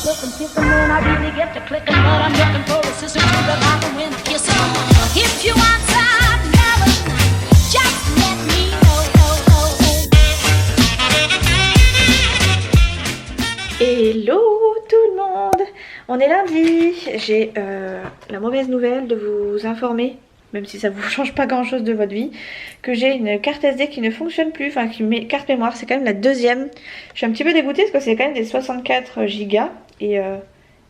looking, kissing when I really get to clicking, but I'm looking for a sister to the life and when I kiss her. If you want some melon, just let me know. Hello tout le monde, on est lundi. J'ai la mauvaise nouvelle de vous informer, même si ça vous change pas grand chose de votre vie, que j'ai une carte SD qui ne fonctionne plus, enfin carte mémoire, c'est quand même la deuxième. Je suis un petit peu dégoûtée parce que c'est quand même des 64 gigas et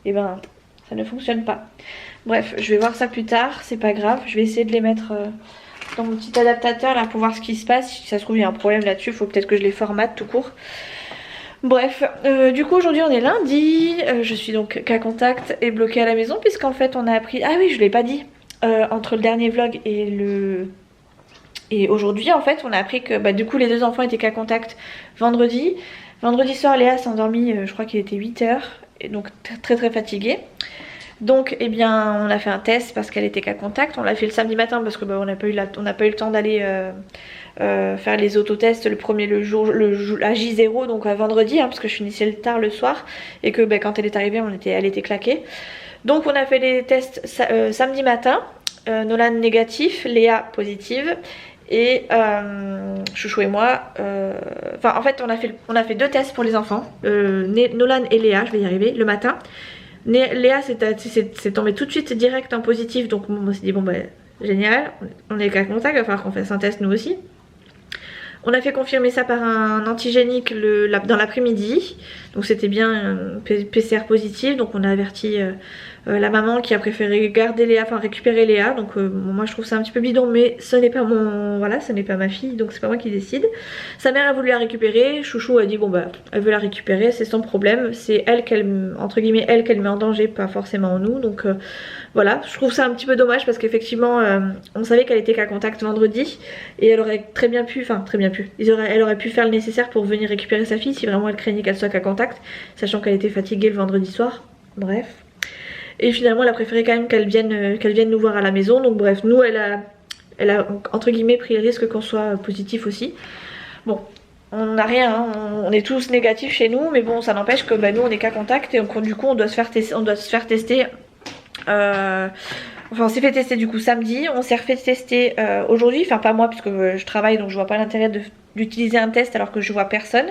ben ça ne fonctionne pas. Bref, je vais voir ça plus tard, c'est pas grave, je vais essayer de les mettre dans mon petit adaptateur là pour voir ce qui se passe. Si ça se trouve il y a un problème là-dessus, il faut peut-être que je les formate tout court. Bref, du coup aujourd'hui on est lundi, je suis donc cas contact et bloquée à la maison puisqu'en fait on a appris, ah oui je l'ai pas dit, entre le dernier vlog et aujourd'hui en fait on a appris que du coup les deux enfants étaient cas contact vendredi. Vendredi soir Léa s'est endormie, je crois qu'il était 8h, et donc très fatiguée. Donc eh bien on a fait un test parce qu'elle était cas contact, on l'a fait le samedi matin parce que on n'a pas eu le temps d'aller faire les autotests le à J0, donc à vendredi parce que je finissais tard le soir et que quand elle est arrivée elle était claquée. Donc on a fait les tests samedi matin, Nolan négatif, Léa positive et Chouchou et moi, en fait on a fait deux tests pour les enfants, Nolan et Léa, je vais y arriver, le matin. Léa c'est tombé tout de suite direct en positif, donc on s'est dit génial, on est cas contact, il va falloir qu'on fasse un test nous aussi. On a fait confirmer ça par un antigénique dans l'après-midi, donc c'était bien PCR positif, donc on a averti la maman qui a préféré garder Léa, récupérer Léa, donc moi je trouve ça un petit peu bidon, mais ce n'est pas ce n'est pas ma fille, donc c'est pas moi qui décide. Sa mère a voulu la récupérer, Chouchou a dit elle veut la récupérer, c'est son problème, c'est elle entre guillemets elle qu'elle met en danger, pas forcément nous, donc voilà, je trouve ça un petit peu dommage parce qu'effectivement on savait qu'elle était cas contact vendredi et elle aurait elle aurait pu faire le nécessaire pour venir récupérer sa fille si vraiment elle craignait qu'elle soit cas contact, sachant qu'elle était fatiguée le vendredi soir, bref. Et finalement elle a préféré quand même qu'elle vienne nous voir à la maison, donc bref, nous elle a entre guillemets pris le risque qu'on soit positif aussi. Bon, on n'a rien, on est tous négatifs chez nous, mais bon ça n'empêche que nous on est cas contact et du coup on doit se faire tester. On s'est fait tester du coup samedi, on s'est refait tester aujourd'hui, pas moi puisque je travaille donc je vois pas l'intérêt d'utiliser un test alors que je vois personne.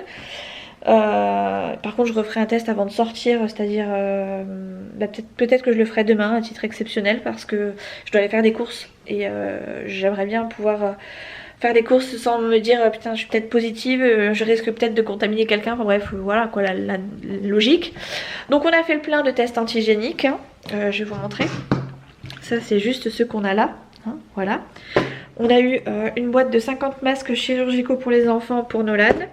Par contre je referai un test avant de sortir, c'est-à-dire peut-être que je le ferai demain à titre exceptionnel parce que je dois aller faire des courses et j'aimerais bien pouvoir faire des courses sans me dire putain je suis peut-être positive, je risque peut-être de contaminer quelqu'un, bref voilà quoi la logique. Donc on a fait le plein de tests antigéniques, je vais vous montrer. Ça c'est juste ce qu'on a là, voilà. On a eu une boîte de 50 masques chirurgicaux pour les enfants pour Nolan.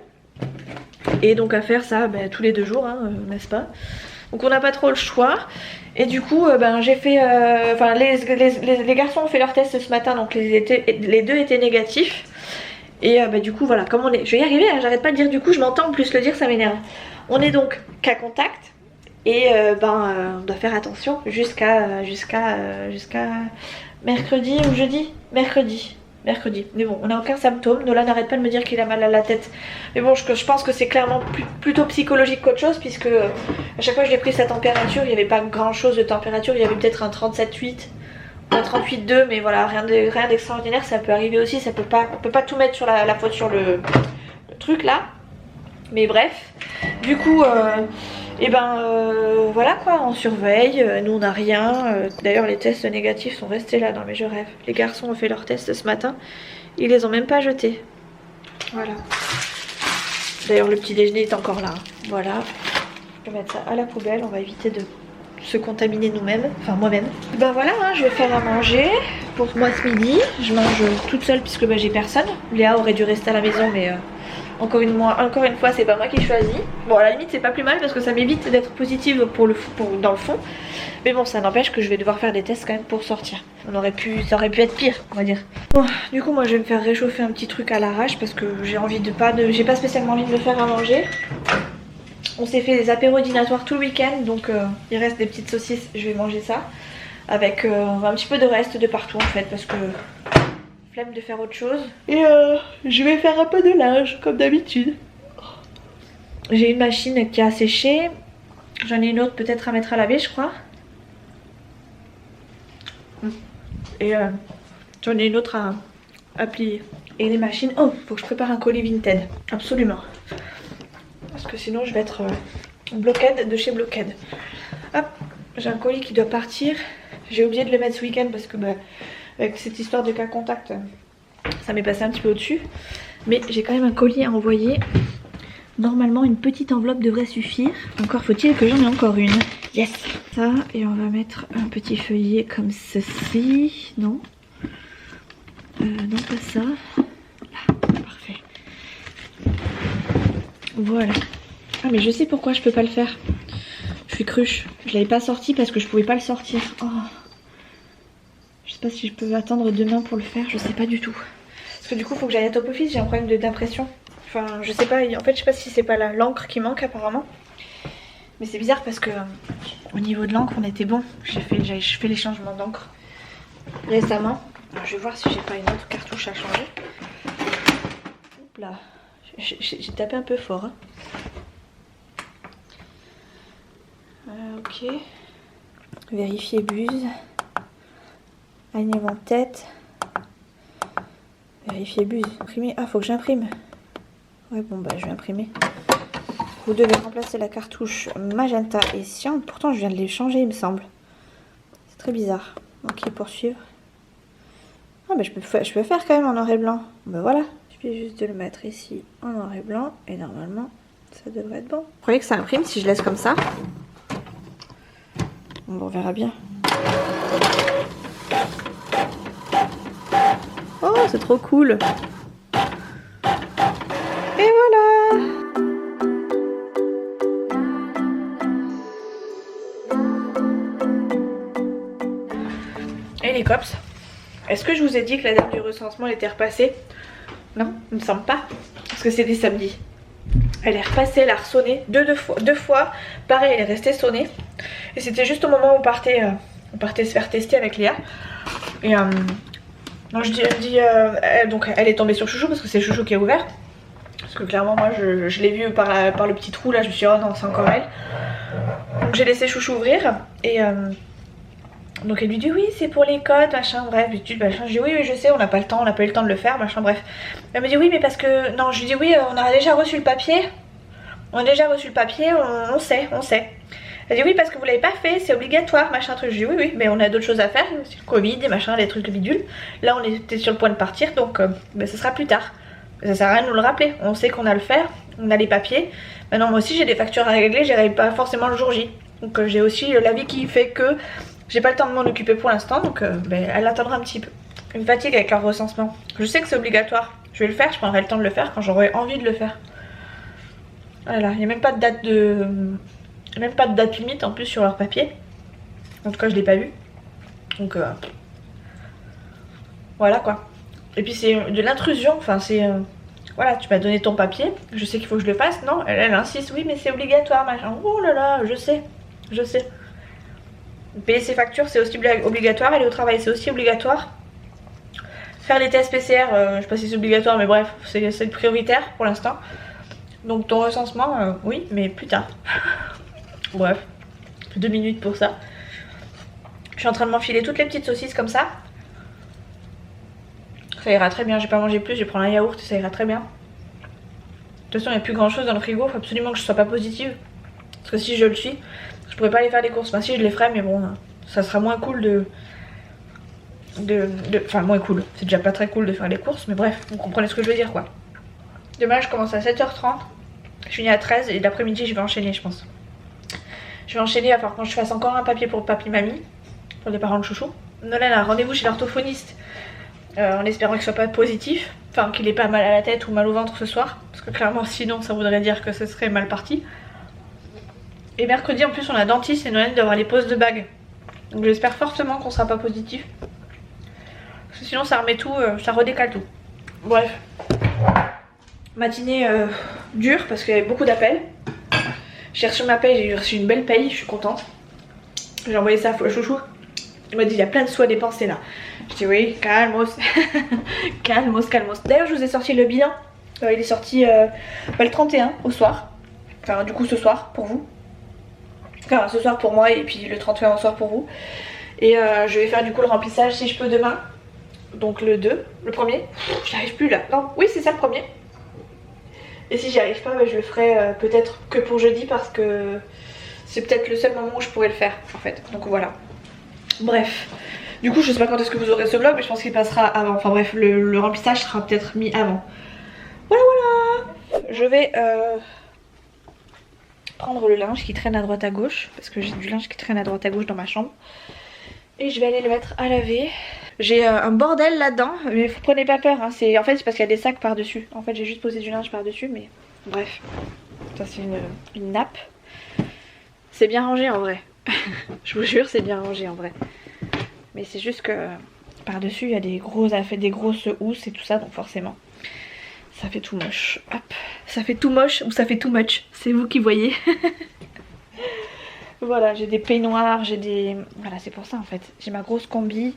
Et donc à faire ça tous les 2 jours, n'est-ce pas? Donc on n'a pas trop le choix. Et du coup j'ai fait, les garçons ont fait leur test ce matin, donc les deux étaient négatifs. Et du coup voilà, comme on est, je vais y arriver, j'arrête pas de dire du coup, je m'entends, en plus le dire ça m'énerve. On est donc cas contact. Et on doit faire attention jusqu'à mercredi ou jeudi, mercredi. Mais bon, on n'a aucun symptôme. Nolan n'arrête pas de me dire qu'il a mal à la tête. Mais bon, je pense que c'est clairement plutôt psychologique qu'autre chose, puisque à chaque fois que j'ai pris sa température, il n'y avait pas grand chose de température. Il y avait peut-être un 37,8, un 38,2, mais voilà, rien d'extraordinaire. Ça peut arriver aussi. On peut pas tout mettre sur la faute sur le truc là. Mais bref, du coup. Voilà quoi, on surveille, nous on n'a rien, d'ailleurs les tests négatifs sont restés là, non mais je rêve. Les garçons ont fait leurs tests ce matin, ils les ont même pas jetés. Voilà. D'ailleurs le petit déjeuner est encore là, voilà. Je vais mettre ça à la poubelle, on va éviter de se contaminer nous-mêmes, enfin moi-même. Voilà, je vais faire à manger pour moi ce midi, je mange toute seule puisque j'ai personne. Léa aurait dû rester à la maison mais... Encore une fois, c'est pas moi qui choisis. Bon, à la limite, c'est pas plus mal parce que ça m'évite d'être positive dans le fond. Mais bon, ça n'empêche que je vais devoir faire des tests quand même pour sortir. Ça aurait pu être pire, on va dire. Bon, du coup, moi, je vais me faire réchauffer un petit truc à l'arrache parce que j'ai pas spécialement envie de me faire à manger. On s'est fait des apéros dînatoires tout le week-end, donc il reste des petites saucisses. Je vais manger ça avec un petit peu de reste de partout en fait parce que flemme de faire autre chose. Et je vais faire un peu de linge comme d'habitude. J'ai une machine qui a séché J'en ai une autre peut-être à mettre à laver, je crois. Et j'en ai une autre à plier. Et les machines, oh, faut que je prépare un colis Vinted, absolument. Parce que sinon je vais être blockhead de chez Blockhead. Hop, j'ai un colis qui doit partir. J'ai oublié de le mettre ce week-end parce que avec cette histoire de cas contact, ça m'est passé un petit peu au-dessus. Mais j'ai quand même un colis à envoyer. Normalement une petite enveloppe devrait suffire. Encore faut-il que j'en ai encore une. Yes. Ça, et on va mettre un petit feuillet comme ceci. Non. Non, pas ça. Là, parfait. Voilà. Ah mais je sais pourquoi je peux pas le faire. Je suis cruche. Je l'avais pas sorti parce que je pouvais pas le sortir. Oh. Je sais pas si je peux attendre demain pour le faire. Je sais pas du tout. Parce que du coup faut que j'aille à Top Office. J'ai un problème d'impression. Enfin je sais pas. En fait je sais pas si c'est pas l'encre qui manque apparemment. Mais c'est bizarre parce que au niveau de l'encre on était bon. Je fais les changements d'encre récemment. Alors, je vais voir si j'ai pas une autre cartouche à changer. Oups là. J'ai tapé un peu fort. Hein. Ok. Vérifier buse. Alignement en tête. Vérifier buse. Imprimer. Ah, faut que j'imprime. Ouais, bon, bah, je vais imprimer. Vous devez remplacer la cartouche magenta et cyan. Pourtant, je viens de les changer, il me semble. C'est très bizarre. Ok, poursuivre. Ah, bah, je peux faire quand même en noir et blanc. Bah, voilà. Il suffit juste de le mettre ici en noir et blanc. Et normalement, ça devrait être bon. Vous croyez que ça imprime si je laisse comme ça? Bon, on verra bien. Oh, c'est trop cool. Et voilà. Et les cops, est-ce que je vous ai dit que la date du recensement était repassée? Non, il me semble pas. Parce que c'était samedi. Elle est repassée, elle a ressonné deux fois. Pareil, elle est restée sonnée. Et c'était juste au moment où on partait se faire tester avec Léa. Et donc donc elle est tombée sur Chouchou parce que c'est Chouchou qui a ouvert. Parce que clairement moi je l'ai vu par le petit trou là, je me suis dit oh non c'est encore elle. Donc j'ai laissé Chouchou ouvrir et donc elle lui dit oui c'est pour les codes machin bref. Je dis oui je sais on n'a pas eu le temps de le faire machin bref. Elle me dit oui mais parce que non je lui dis oui on a déjà reçu le papier. On sait. Elle dit oui parce que vous l'avez pas fait, c'est obligatoire, machin truc. Je dis oui mais on a d'autres choses à faire, c'est le Covid et machin, les trucs de bidule. Là on était sur le point de partir donc ce sera plus tard. Ça sert à rien de nous le rappeler, on sait qu'on a le faire, on a les papiers. Maintenant moi aussi j'ai des factures à régler, j'arrive pas forcément le jour J. Donc j'ai aussi l'avis qui fait que j'ai pas le temps de m'en occuper pour l'instant donc elle attendra un petit peu. Une fatigue avec leur recensement. Je sais que c'est obligatoire, je vais le faire, je prendrai le temps de le faire quand j'aurai envie de le faire. Voilà, il n'y a même pas de date limite en plus sur leur papier. En tout cas je l'ai pas vu. Donc voilà quoi. Et puis c'est de l'intrusion, enfin c'est voilà, tu m'as donné ton papier, je sais qu'il faut que je le fasse. Non, elle insiste, oui mais c'est obligatoire machin. Oh là là, je sais. Payer ses factures c'est aussi obligatoire, aller au travail c'est aussi obligatoire. Faire les tests PCR, je sais pas si c'est obligatoire mais bref, c'est prioritaire pour l'instant. Donc ton recensement, oui, mais plus tard. Bref, 2 minutes pour ça. Je suis en train de m'enfiler toutes les petites saucisses comme ça. Ça ira très bien, j'ai pas mangé plus, je vais prendre un yaourt, ça ira très bien. De toute façon, il n'y a plus grand chose dans le frigo, il faut absolument que je sois pas positive. Parce que si je le suis, je pourrais pas aller faire les courses. Enfin si je les ferai, mais bon, ça sera moins cool Enfin moins cool, c'est déjà pas très cool de faire les courses, mais bref, vous comprenez ce que je veux dire quoi. Demain je commence à 7h30. Je finis à 13 et l'après-midi je vais enchaîner je pense. Je vais enchaîner, il va falloir que je fasse encore un papier pour papy-mamie, pour les parents de Chouchou. Nolan a un rendez-vous chez l'orthophoniste en espérant qu'il soit pas positif, enfin qu'il ait pas mal à la tête ou mal au ventre ce soir. Parce que clairement sinon ça voudrait dire que ce serait mal parti. Et mercredi en plus on a dentiste et Nolan doit avoir les poses de bagues. Donc j'espère fortement qu'on sera pas positif. Parce que sinon ça remet tout, ça redécale tout. Bref. Matinée dure parce qu'il y avait beaucoup d'appels. J'ai reçu ma paye, j'ai reçu une belle paye, je suis contente. J'ai envoyé ça à Chouchou. Il m'a dit il y a plein de sous à dépenser là. Je dis oui, calmos. calmos. D'ailleurs je vous ai sorti le bilan. Il est sorti le 31 au soir. Enfin du coup ce soir pour vous. Enfin ce soir pour moi et puis le 31 au soir pour vous. Et je vais faire du coup le remplissage si je peux demain. Donc le 2, le premier. J'y arrive plus là. Non, oui c'est ça le premier. Et si j'y arrive pas, bah, je le ferai peut-être que pour jeudi parce que c'est peut-être le seul moment où je pourrais le faire en fait. Donc voilà. Bref. Du coup je sais pas quand est-ce que vous aurez ce vlog mais je pense qu'il passera avant. Enfin bref, le remplissage sera peut-être mis avant. Voilà voilà. Je vais prendre le linge qui traîne à droite à gauche. Parce que j'ai du linge qui traîne à droite à gauche dans ma chambre. Et je vais aller le mettre à laver. J'ai un bordel là-dedans, mais vous prenez pas peur, hein. En fait c'est parce qu'il y a des sacs par-dessus. En fait j'ai juste posé du linge par-dessus, mais bref. Ça c'est une nappe. C'est bien rangé en vrai. Je vous jure c'est bien rangé en vrai. Mais c'est juste que par-dessus il y a des grosses housses et tout ça, donc forcément ça fait tout moche. Hop. Ça fait tout moche ou ça fait too much, c'est vous qui voyez. Voilà, j'ai des peignoirs, j'ai des... Voilà, c'est pour ça en fait. J'ai ma grosse combi.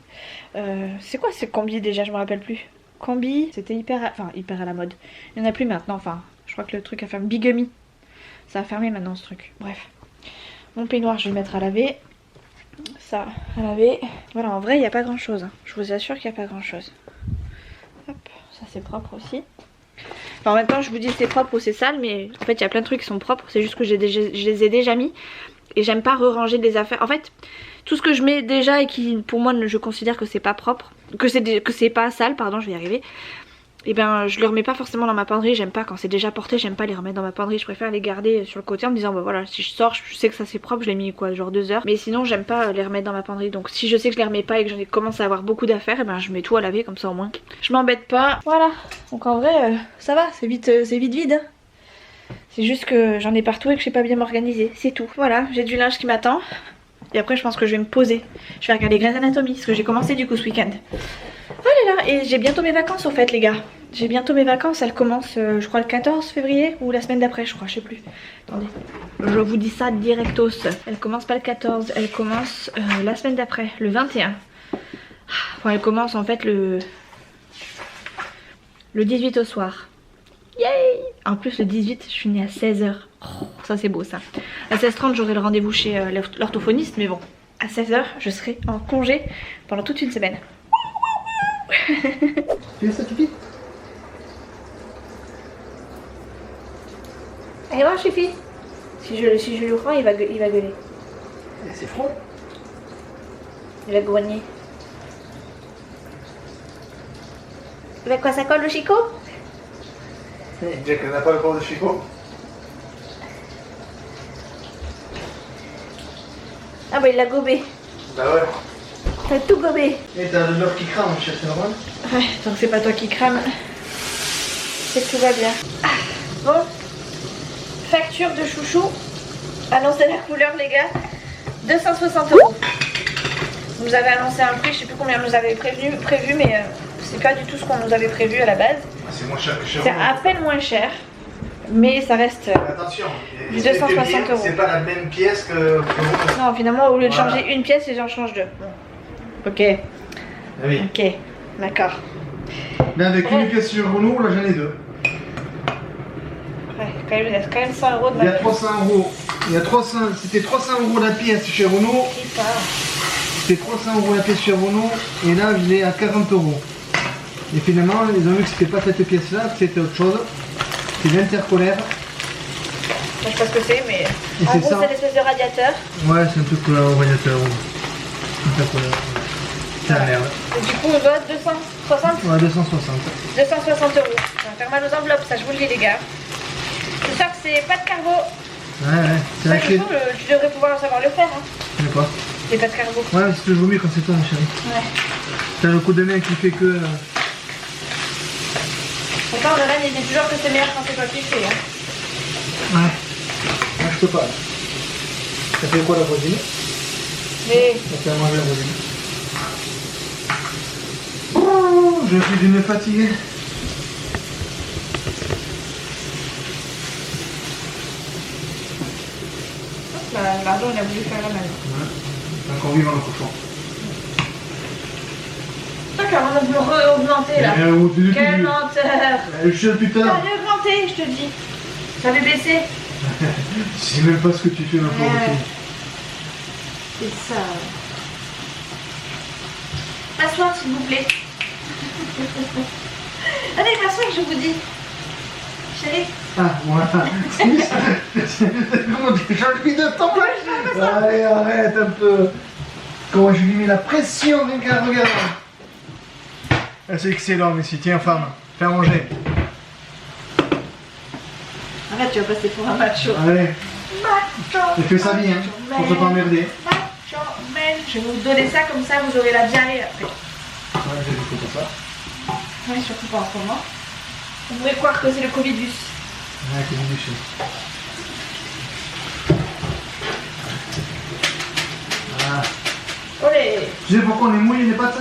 C'est quoi ces combis déjà? Je me rappelle plus. Combi, c'était hyper à la mode. Il n'y en a plus maintenant, enfin, je crois que le truc a fermé. Bigamy. Ça a fermé maintenant ce truc. Bref. Mon peignoir, je vais le mettre à laver. Ça, à laver. Voilà, en vrai, il n'y a pas grand chose. Hein. Je vous assure qu'il n'y a pas grand chose. Hop, ça c'est propre aussi. Enfin, en même temps, je vous dis c'est propre ou c'est sale, mais en fait, il y a plein de trucs qui sont propres. C'est juste que je les ai déjà mis. Et j'aime pas re-ranger des affaires. En fait, tout ce que je mets déjà et qui pour moi je considère que c'est pas propre, que c'est pas sale, pardon, je vais y arriver. Et ben je le remets pas forcément dans ma penderie. J'aime pas quand c'est déjà porté, j'aime pas les remettre dans ma penderie. Je préfère les garder sur le côté en me disant bah voilà, si je sors, je sais que ça c'est propre, je l'ai mis quoi, genre 2 heures. Mais sinon j'aime pas les remettre dans ma penderie. Donc si je sais que je les remets pas et que j'en commence à avoir beaucoup d'affaires, et ben je mets tout à laver comme ça au moins. Je m'embête pas. Voilà. Donc en vrai ça va, c'est vite vide. Hein. C'est juste que j'en ai partout et que je sais pas bien m'organiser, c'est tout. Voilà, j'ai du linge qui m'attend. Et après je pense que je vais me poser. Je vais regarder Grey's Anatomy, parce que j'ai commencé du coup ce week-end. Allez là, et j'ai bientôt mes vacances au fait les gars. J'ai bientôt mes vacances, elles commencent je crois le 14 février ou la semaine d'après je crois, je sais plus. Attendez, je vous dis ça directos. Elle commence pas le 14, elle commence la semaine d'après, le 21. Enfin elle commence en fait le 18 au soir. Yay! En plus le 18 je finis à 16h. Oh, ça c'est beau ça. À 16h30 j'aurai le rendez-vous chez l'orthophoniste, mais bon, à 16h je serai en congé pendant toute une semaine. Tu veux ça, Fifi? Allez voir Fifi. Si je lui prends il va gueuler. C'est froid. Il va grogner. Avec quoi ça colle le chicot? Jack n'a pas le corps de Chico. Ah bah il l'a gobé. Bah ouais. T'as tout gobé. Et t'as le beurre qui crame, chef, c'est normal. Ouais, tant que c'est pas toi qui crame, c'est que tout va bien. Ah, bon, facture de chouchou. Annoncez la couleur les gars. 260 €. Vous nous avez annoncé un prix, je sais plus combien nous avait prévu mais c'est pas du tout ce qu'on nous avait prévu à la base. C'est moins cher que chez C'est à peine moins cher, mais ça reste attention, du 260 €. C'est pas la même pièce que vous. Non, finalement, au lieu de changer une pièce, les gens changent deux. Ok. Ah oui. Ok, d'accord. Mais avec une pièce sur Renault, là j'en ai 2. Ouais, il y a quand même 100 € de Il y a ma 300 €. Il y a 300, c'était 300 € la pièce chez Renault. C'était 300 € la pièce chez Renault. Et là, je l'ai à 40 €. Et finalement, ils ont vu que c'était pas cette pièce-là, que c'était autre chose. C'est l'intercolaire. Je sais pas ce que c'est, mais Et en c'est gros, ça. c'est l'espèce de radiateur. Ouais, c'est un truc au radiateur. Intercolaire. C'est la merde. Et du coup, on doit 260 Ouais, 260. 260 €. Ça va faire mal aux enveloppes, ça je vous le dis, les gars. J'espère que c'est pas de cargo. Ouais, c'est Ça, la clé. du coup, tu devrais pouvoir savoir le faire. Hein. Je sais pas. Les pas de cargo. Ouais, c'est toujours mieux quand c'est toi, ma chérie. Ouais. T'as le coup de main qui fait que. Pourtant, le Rennes, il dit toujours que c'est meilleur quand c'est pas fixé. Hein. Ouais. Moi, je peux pas. Ça fait quoi la voisine? Mais Ça fait à manger la voisine. Oh, je suis d'une fatiguée. l'argent, il a voulu faire la même. Ouais. C'est encore vivant le cochon. D'accord, on a dû re-augmenter là. Quel menteur! Je suis plus T'as tard. augmenté, je te dis. J'avais baissé. Je sais même pas ce que tu fais, ma pauvre fille. C'est ça. M'asseoir s'il vous plaît. Allez, m'asseoir, je vous dis. Chérie. Ah, voilà. Comment tu j'ai envie de tomber. Allez, arrête un peu. Comment je lui mets la pression, regarde, regarde. Ah, c'est excellent, mais si, tiens, femme, fais à manger. Arrête, tu vas passer pour un macho. Allez, Macho. et fais ça bien, pour te pas emmerder. Macho man. Je vais vous donner ça comme ça, vous aurez la diarrhée après. Ouais, j'ai vu pour ça. Oui, surtout pas en ce moment. On pourrait croire que c'est le Covidus. Ouais, c'est du chien. Ah. Olé. Tu sais pourquoi on est mouillé les pâtes?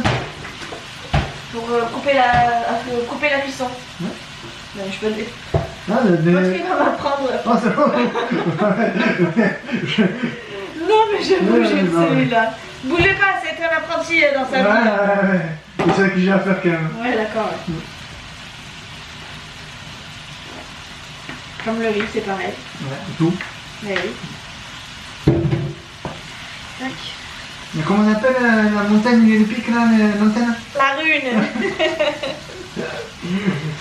Pour couper la cuisson. Ouais. Ben, je peux le dire. Ah, L'autre il va m'apprendre. Oh, c'est bon. Non, mais j'ai bougé Ouais, de non, celui-là. Bougez pas, c'est un apprenti dans sa Ouais, vie. ouais, ouais. C'est ça que j'ai à faire quand même. Ouais, d'accord. Ouais. Comme le riz, c'est pareil. Ouais, tout. Mais oui. Tac. Mais comment on appelle la montagne et le pic là, l'antenne? La rune.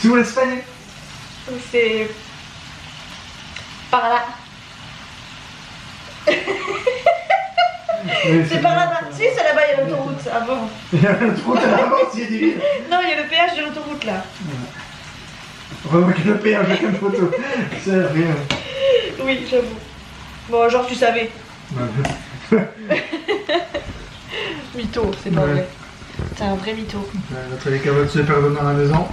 C'est où l'Espagne? C'est par là. C'est par là. Si, c'est là-bas, il y a l'autoroute. Ah bon? Il y a le trou à l'avant, s'il y a des villes. Non, il y a le péage de l'autoroute là. Remarquez le péage avec une photo. C'est rien. Oui, j'avoue. Bon, genre, tu savais. Mytho, c'est pas Ouais. vrai. T'es un vrai mytho. Notre les carottes se perdent dans la maison.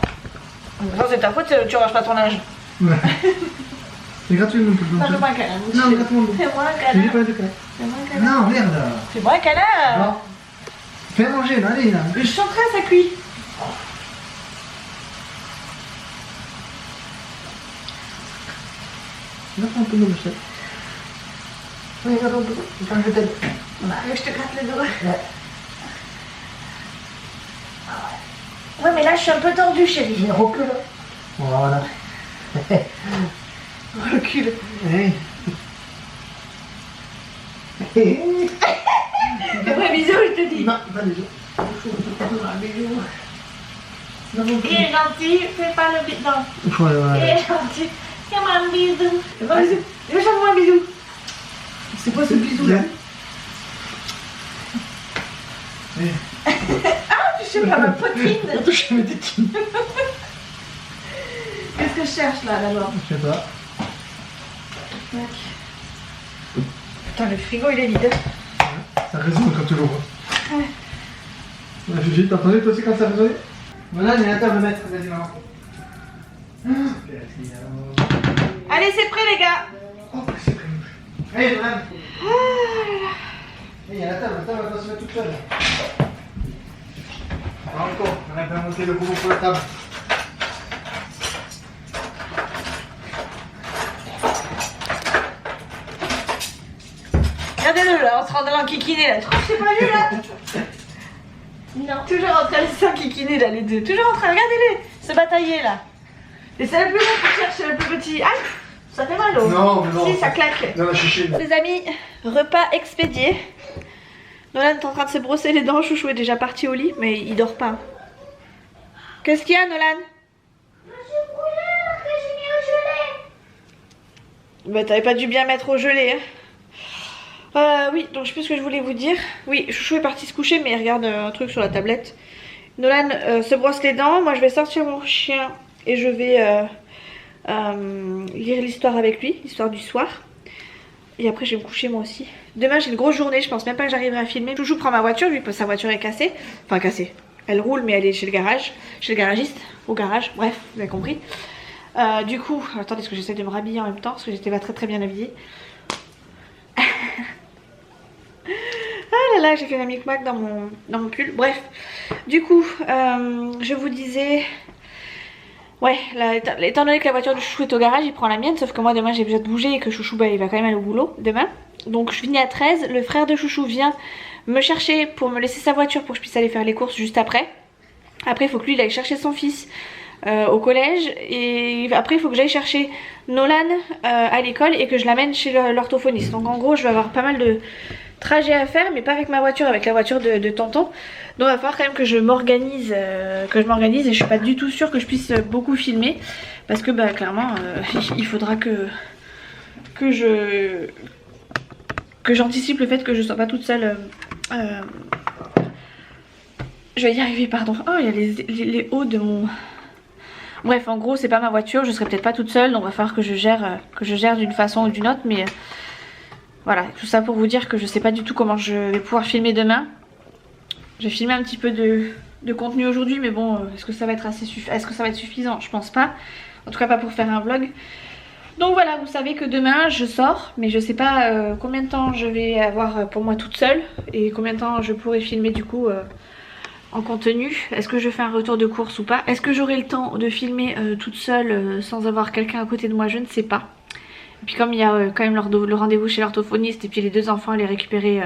Non, c'est ta faute, tu ranges pas ton linge. Ouais. C'est gratuit mon peu. Non, fais-moi un câlin. Non, gratuit. Fais-moi un J'ai câlin. pas de cas. Fais-moi un câlin. Non, merde. Fais-moi un câlin. Non. Fais à manger là, allez là. Je suis en train, ça cuit. Non, un peu de chef. Oui, regarde un peu. Quand je t'aide. Voilà, je te gratte les doigts. Ouais. Ouais, mais là, je suis un peu tordue, chérie. Mais recule. Voilà. Recule. Hey. Fais-moi un bisou, je te dis. Non, pas les autres. Un bisou. Il est gentil, fais pas le bisou. Non, Voilà. il est gentil. Fais-moi un bisou. Fais-moi un bisou. Fais-moi un bisou. C'est quoi ce bisou là? Ah, tu sais pas ma poitrine. Touche mes tétines. Qu'est-ce que je cherche là d'abord? Je sais pas. Putain, le frigo il est vide. Ça résonne quand tu l'ouvres. Ouais. Julie, t'entendais toi aussi quand ça résonnait? Voilà, il y a la table à mettre, vas-y maman. Allez, c'est prêt les gars. Oh, c'est prêt. Allez, Nolan. Il y a la table va pas se mettre toute seule. Encore, on a bien monté le boulot pour la table. Regardez-le là, on se rend dans l'enquiquiné là. Tu crois que c'est pas lui là? Non. Toujours en train de s'enquiquiner là les deux. Toujours en train, regardez-les, se batailler là. Et c'est le plus long qui cherche le plus petit. Aïe, ça fait mal au. Non, mais non. Si, ça claque. Dans la chichi. Les amis, repas expédié. Nolan est en train de se brosser les dents. Chouchou est déjà parti au lit, mais il dort pas. Qu'est-ce qu'il y a, Nolan? Bah t'avais pas dû bien mettre au gelé hein. Oui, donc je sais plus ce que je voulais vous dire. Oui, Chouchou est parti se coucher mais il regarde un truc sur la tablette. Nolan se brosse les dents, moi je vais sortir mon chien et je vais lire l'histoire avec lui, l'histoire du soir. Et après je vais me coucher moi aussi. Demain j'ai une grosse journée, je pense même pas que j'arriverai à filmer. Chouchou prend ma voiture, lui sa voiture est cassée. Enfin cassée, elle roule mais elle est chez le garage, chez le garagiste, au garage, bref, vous avez compris. Du coup, attendez, parce que j'essaie de me rhabiller en même temps, parce que j'étais pas très bien habillée. Ah là là, j'ai fait ma micmac dans mon pull. Bref, du coup, je vous disais... Ouais, étant donné que la voiture de Chouchou est au garage, il prend la mienne, sauf que moi demain j'ai besoin de bouger et que Chouchou bah, il va quand même aller au boulot demain. Donc je finis à 13, le frère de Chouchou vient me chercher pour me laisser sa voiture pour que je puisse aller faire les courses juste après. Après il faut que lui il aille chercher son fils au collège et après il faut que j'aille chercher Nolan à l'école et que je l'amène chez l'orthophoniste. Donc en gros je vais avoir pas mal de trajet à faire, mais pas avec ma voiture, avec la voiture de tonton. Donc il va falloir quand même que je m'organise, et je suis pas du tout sûre que je puisse beaucoup filmer, parce que bah clairement il faudra que j'anticipe le fait que je sois pas toute seule. Je vais y arriver, pardon. Oh, il y a les hauts de mon... Bref, en gros, c'est pas ma voiture, je serai peut-être pas toute seule, donc il va falloir que je gère d'une façon ou d'une autre, mais voilà, tout ça pour vous dire que je sais pas du tout comment je vais pouvoir filmer demain. J'ai filmé un petit peu de contenu aujourd'hui, mais bon, est-ce que ça va être suffisant? Je pense pas. En tout cas, pas pour faire un vlog. Donc voilà, vous savez que demain je sors, mais je sais pas combien de temps je vais avoir pour moi toute seule et combien de temps je pourrai filmer du coup en contenu. Est-ce que je fais un retour de course ou pas? Est-ce que j'aurai le temps de filmer toute seule sans avoir quelqu'un à côté de moi? Je ne sais pas. Et puis comme il y a quand même le rendez-vous chez l'orthophoniste et puis les 2 enfants à les récupérer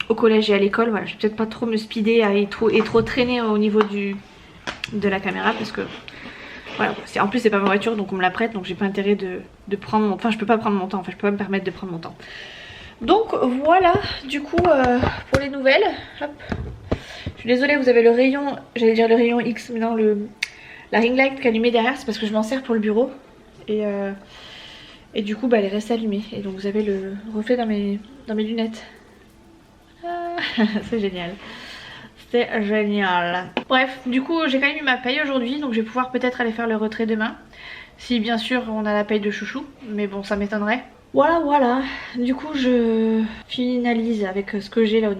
au collège et à l'école, voilà, je vais peut-être pas trop me speeder et trop traîner au niveau de la caméra parce que voilà, en plus c'est pas ma voiture donc on me la prête, donc j'ai pas intérêt de prendre mon... Enfin je peux pas prendre mon temps, enfin je peux pas me permettre de prendre mon temps. Donc voilà, du coup pour les nouvelles, hop. Je suis désolée, vous avez le rayon, j'allais dire le rayon X, mais non, la ring light qui est allumée derrière, c'est parce que je m'en sers pour le bureau. Et du coup bah elle est restée allumée, et donc vous avez le reflet dans mes lunettes. Ah, c'est génial. C'est génial. Bref, du coup j'ai quand même eu ma paye aujourd'hui, donc je vais pouvoir peut-être aller faire le retrait demain. Si bien sûr on a la paye de chouchou, mais bon ça m'étonnerait. Voilà, du coup je finalise avec ce que j'ai là au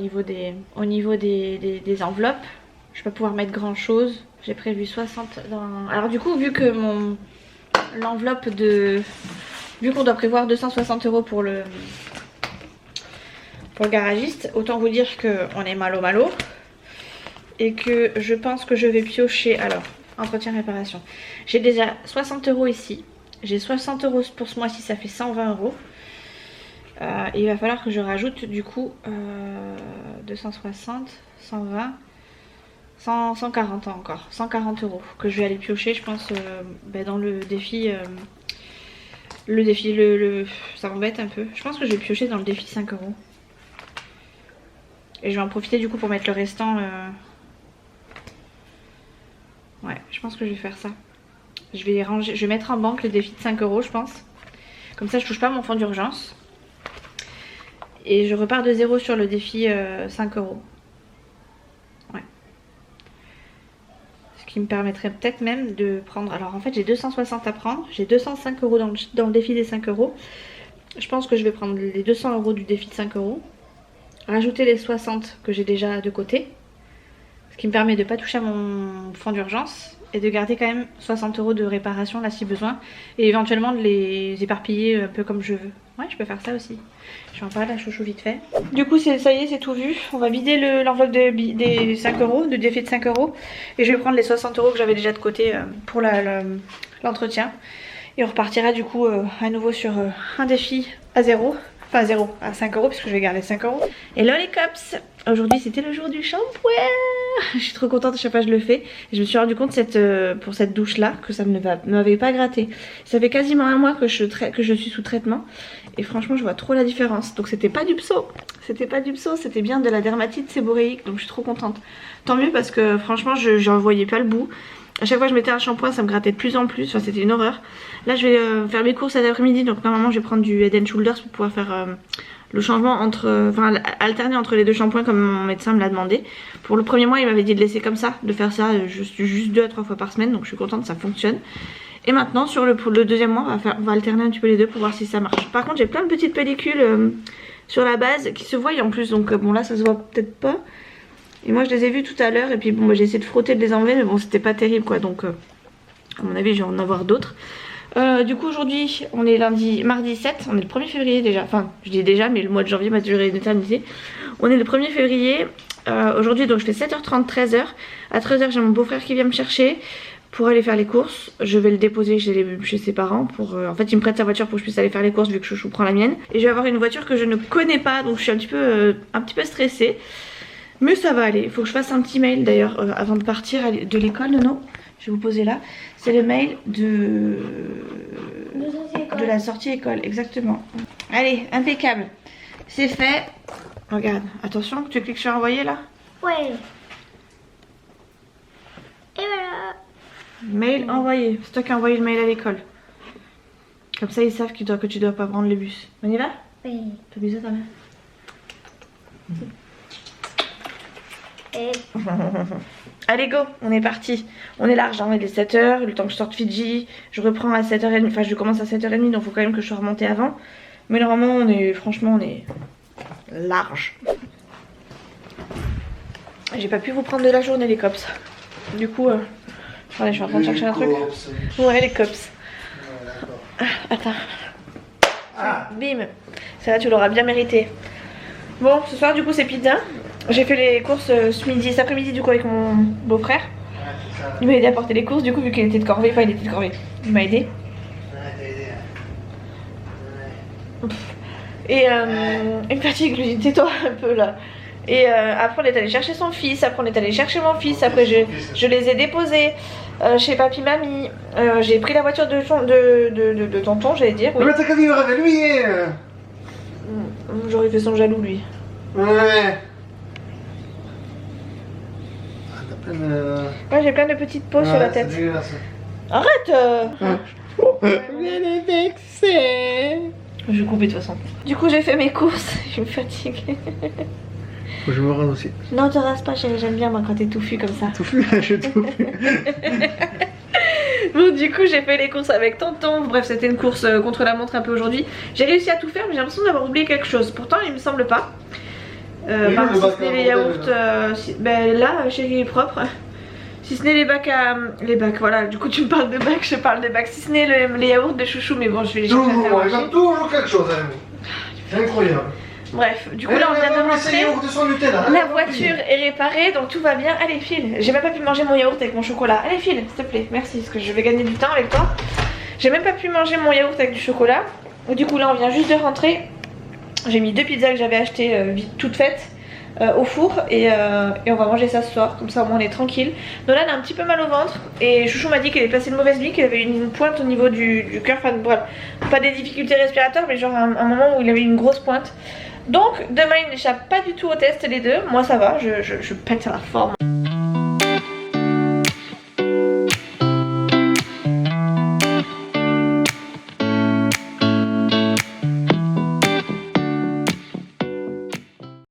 niveau des enveloppes. Je vais pas pouvoir mettre grand chose. J'ai prévu 60 dans... Alors du coup vu que l'enveloppe de... Vu qu'on doit prévoir 260 € pour le garagiste, autant vous dire qu'on est malo. Et que je pense que je vais piocher, alors, entretien réparation. J'ai déjà 60 € ici. J'ai 60 € pour ce mois-ci, ça fait 120 €. Et il va falloir que je rajoute du coup 260, 120, 140 encore. 140 € que je vais aller piocher, je pense, dans le défi. Ça m'embête un peu. Je pense que je vais piocher dans le défi 5 €. Et je vais en profiter du coup pour mettre le restant. Ouais, je pense que je vais faire ça. Je vais mettre en banque le défi de 5 € je pense. Comme ça je touche pas mon fonds d'urgence. Et je repars de 0 sur le défi 5 €. Ouais. Ce qui me permettrait peut-être même de prendre... Alors en fait j'ai 260 à prendre. J'ai 205 € dans le défi des 5 €. Je pense que je vais prendre les 200 € du défi de 5 €. Rajouter les 60 que j'ai déjà de côté. Ce qui me permet de ne pas toucher à mon fonds d'urgence et de garder quand même 60 € de réparation là si besoin. Et éventuellement de les éparpiller un peu comme je veux. Ouais, je peux faire ça aussi. Je vais en parler à chouchou vite fait. Du coup ça y est, c'est tout vu. On va vider l'enveloppe des 5 €, de défi de 5 €. Et je vais prendre les 60 € que j'avais déjà de côté pour l'entretien. Et on repartira du coup à nouveau sur un défi à 0. Enfin 0 à 5 € puisque je vais garder 5 €. Hello les cops. Aujourd'hui c'était le jour du shampoing. Je suis trop contente, à chaque fois je le fais. Et je me suis rendu compte pour cette douche là que ça ne m'avait pas gratté. Ça fait quasiment un mois que je suis sous traitement. Et franchement je vois trop la différence. Donc c'était pas du pso. C'était bien de la dermatite séboréique. Donc je suis trop contente. Tant mieux parce que franchement j'en voyais pas le bout. À chaque fois que je mettais un shampoing ça me grattait de plus en plus, enfin c'était une horreur. Là je vais faire mes courses cet après-midi, donc normalement je vais prendre du Head & Shoulders pour pouvoir faire le changement alterner entre les 2 shampoings comme mon médecin me l'a demandé. Pour le premier mois il m'avait dit de laisser comme ça, de faire ça juste 2 à 3 fois par semaine, donc je suis contente, ça fonctionne. Et maintenant pour le deuxième mois on va alterner un petit peu les deux pour voir si ça marche. Par contre j'ai plein de petites pellicules sur la base qui se voient en plus, donc bon là ça se voit peut-être pas. Et moi je les ai vus tout à l'heure et puis bon j'ai essayé de frotter, de les enlever, mais bon c'était pas terrible quoi, donc à mon avis je vais en avoir d'autres. Du coup aujourd'hui on est mardi 7, on est le 1er février déjà, enfin je dis déjà mais le mois de janvier m'a duré une éternité. On est le 1er février, aujourd'hui donc je fais 7h30, 13h, à 13h j'ai mon beau-frère qui vient me chercher pour aller faire les courses. Je vais le déposer chez ses parents pour... en fait il me prête sa voiture pour que je puisse aller faire les courses vu que Chouchou prend la mienne. Et je vais avoir une voiture que je ne connais pas, donc je suis un petit peu stressée. Mais ça va aller, il faut que je fasse un petit mail d'ailleurs avant de partir de l'école, non. Je vais vous poser là. C'est le mail de la sortie école, exactement. Allez, impeccable. C'est fait. Regarde, attention, tu cliques sur envoyer là. Ouais. Et voilà. Mail envoyé. C'est toi qui as envoyé le mail à l'école. Comme ça ils savent que tu dois pas prendre le bus. On y va? Oui. Fais bisous ta mère. Et Allez go, on est parti. On est large, hein, il est 7h, le temps que je sorte Fidji, je reprends à 7h30, enfin je commence à 7h30 donc faut quand même que je sois remontée avant. Mais normalement on est, franchement on est large. J'ai pas pu vous prendre de la journée les cops. Du coup, allez, je suis en train de chercher un truc. Ouais les cops. Attends. Bim. Celle-là tu l'auras bien mérité. Bon, ce soir du coup c'est pizza. J'ai fait les courses cet après-midi du coup avec mon beau-frère. Il m'a aidé à porter les courses du coup vu qu'il était de corvée, enfin il était de corvée. Il m'a aidé. Et il me fatigue lui, tais-toi un peu là. Et après on est allé chercher son fils, après on est allé chercher mon fils, après je les ai déposés chez papy mamie. J'ai pris la voiture de tonton, j'allais dire. Oui. Mais t'as qu'à vivre avec lui. J'aurais fait son jaloux lui. Ouais. Ouais, j'ai plein de petites peaux sur la tête. Arrête Elle est vexée. Je vais couper de toute façon. Du coup j'ai fait mes courses, je me fatigue. Je me rends aussi. Non te rase pas chérie, j'aime bien moi quand t'es touffu comme ça. Touffu, je suis touffu. Bon du coup j'ai fait les courses avec tonton. Bref c'était une course contre la montre un peu aujourd'hui. J'ai réussi à tout faire mais j'ai l'impression d'avoir oublié quelque chose. Pourtant il me semble pas. Par contre, si ce n'est les yaourts, ben là chérie est propre. Si ce n'est les bacs à... Les bacs, voilà, du coup tu me parles de bacs, je parle des bacs. Si ce n'est les yaourts de chouchou, mais bon je vais les chercher à Toujours, faire il a toujours quelque chose à nous. C'est incroyable. Bref, du coup là on vient de rentrer. La voiture est réparée donc tout va bien. Allez file, j'ai même pas pu manger mon yaourt avec mon chocolat. Allez file, s'il te plaît, merci parce que je vais gagner du temps avec toi. J'ai même pas pu manger mon yaourt avec du chocolat. Du coup là on vient juste de rentrer. J'ai mis 2 pizzas que j'avais achetées toutes faites au four et on va manger ça ce soir, comme ça au moins on est tranquille. Nolan a un petit peu mal au ventre et Chouchou m'a dit qu'elle est passée une mauvaise nuit, qu'elle avait une pointe au niveau du cœur, enfin bref, pas des difficultés respiratoires mais genre un moment où il avait une grosse pointe. Donc demain il n'échappe pas du tout au test les deux, moi ça va, je pète la forme.